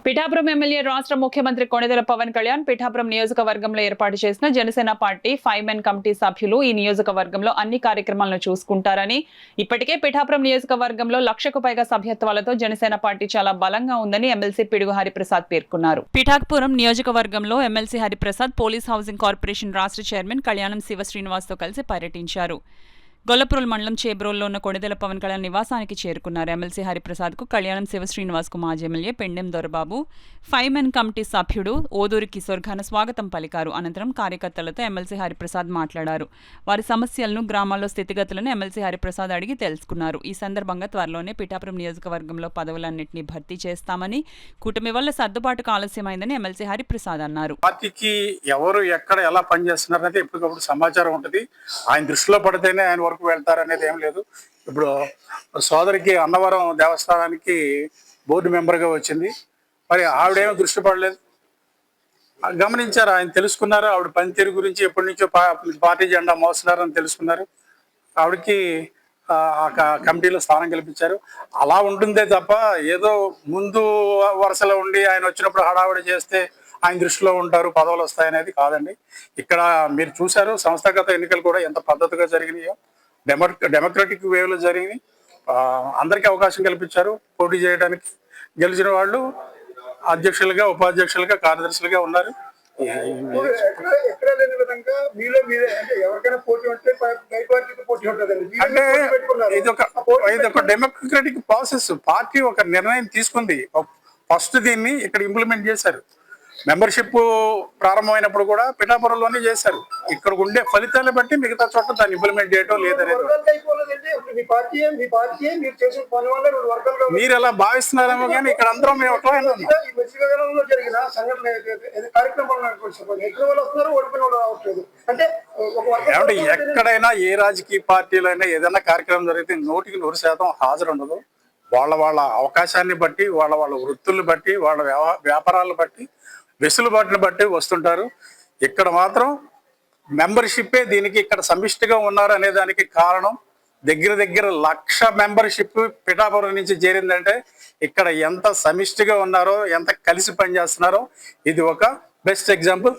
Pithapuram MLA రాష్ట్ర ముఖ్యమంత్రి కొణిదెల పవన్ కళ్యాణ్ పిఠాపురం నియోజకవర్గంలో ఏర్పాటు చేసిన జనసేన పార్టీ 5 మెన్ కమిటీ సభ్యులు ఈ నియోజకవర్గంలో అన్ని కార్యక్రమాలను చూసుకుంటారని, ఇప్పటికే పిఠాపురం నియోజకవర్గంలో 1,00,000కు పైగా సభ్యత్వాలతో జనసేన పార్టీ చాలా బలంగా ఉందని ఎమ్మెల్సీ పిడుగు హరిప్రసాద్ పేర్కొన్నారు. పిఠాపురం నియోజకవర్గంలో MLC Hariprasad police housing corporation రాష్ట్ర చైర్మన్ కళ్యాణం శివ శ్రీనివాస్తో కలిసి పర్యటించారు. గొల్లప్రోల్ మండలం చేబ్రోల్లో ఉన్న కొణిదెల పవన్ కళ్యాణ్ నివాసానికి చేరుకున్నారు. ఎమ్మెల్సీ హరిప్రసాద్కు కళ్యాణం శివ శ్రీనివాస్కు మాజీ MLA Pendem Dorababu, 5 men committee సభ్యుడు ఓదూరి కిశోర్ ఘన స్వాగతం పలికారు. అనంతరం కార్యకర్తలతో ఎమ్మెల్సీ హరిప్రసాద్ మాట్లాడారు. వారి సమస్యలను, గ్రామాల్లో స్థితిగతులను ఎమ్మెల్సీ హరిప్రసాద్ అడిగి తెలుసుకున్నారు. ఈ సందర్భంగా త్వరలోనే పిఠాపురం నియోజకవర్గంలో పదవులన్నింటినీ భర్తీ చేస్తామని, కూటమి వల్ల సర్దుబాటుకు ఆలస్యమైందని ఎమ్మెల్సీ హరిప్రసాద్ అన్నారు. పార్టీకి ఎవరు ఎక్కడ ఎలా పనిచేస్తున్నారనేది ఎప్పటికప్పుడు సమాచారం ఉంటుంది. ఆయన దృష్టిలో పడితేనే ఆయన వరకు వెళ్తారనేది ఏం లేదు. ఇప్పుడు సోదరికి అన్నవరం దేవస్థానానికి బోర్డు మెంబర్గా వచ్చింది. మరి ఆవిడేమో దృష్టి పడలేదు, గమనించారు, ఆయన తెలుసుకున్నారు. ఆవిడ పనితీరు గురించి ఎప్పటి నుంచో పార్టీ జెండా మోస్తున్నారని తెలుసుకున్నారు. ఆవిడకి కమిటీలో స్థానం కల్పించారు. అలా ఉంటుందే తప్ప ఏదో ముందు వరుసలో ఉండి ఆయన వచ్చినప్పుడు హడావిడి చేస్తే ఆయన దృష్టిలో ఉంటారు, పదవులు వస్తాయనేది కాదండి. ఇక్కడ మీరు చూశారు, సంస్థాగత ఎన్నికలు కూడా ఎంత పద్ధతిగా జరిగినాయో, డెమోక్రటిక్ వేవ్లో జరిగినాయి. అందరికీ అవకాశం కల్పించారు పోటీ చేయడానికి. గెలిచిన వాళ్ళు అధ్యక్షులుగా, ఉపాధ్యక్షులుగా, కార్యదర్శులుగా ఉన్నారు. అంటే ఇది ఒక డెమోక్రటిక్ ప్రాసెస్. పార్టీ ఒక నిర్ణయం తీసుకుంది, ఫస్ట్ దీన్ని ఇక్కడ ఇంప్లిమెంట్ చేశారు. మెంబర్షిప్ ప్రారంభమైనప్పుడు కూడా పిఠాపురంలోనే చేశారు. ఇక్కడ ఉండే ఫలితాలను బట్టి మిగతా చోట్ల దాన్ని ఇంప్లిమెంట్ చేయడం లేదనేది మీరు ఎలా భావిస్తున్నారేమో కానీ ఇక్కడ అందరం మేము ఏమంటే ఎక్కడైనా ఏ రాజకీయ పార్టీలో అయినా ఏదైనా కార్యక్రమం జరిగితే 100% హాజరు ఉండదు. వాళ్ళ అవకాశాన్ని బట్టి, వాళ్ళ వృత్తులను బట్టి, వాళ్ళ వ్యాపారాలను బట్టి, వెసులుబాటును బట్టి వస్తుంటారు. ఇక్కడ మాత్రం మెంబర్షిప్పే దీనికి ఇక్కడ సమిష్టిగా ఉన్నారు అనే దానికి కారణం. దగ్గర 1,00,000 మెంబర్షిప్ పిఠాపురం నుంచి చేరిందంటే ఇక్కడ ఎంత సమిష్టిగా ఉన్నారో, ఎంత కలిసి పనిచేస్తున్నారో ఇది ఒక బెస్ట్ ఎగ్జాంపుల్.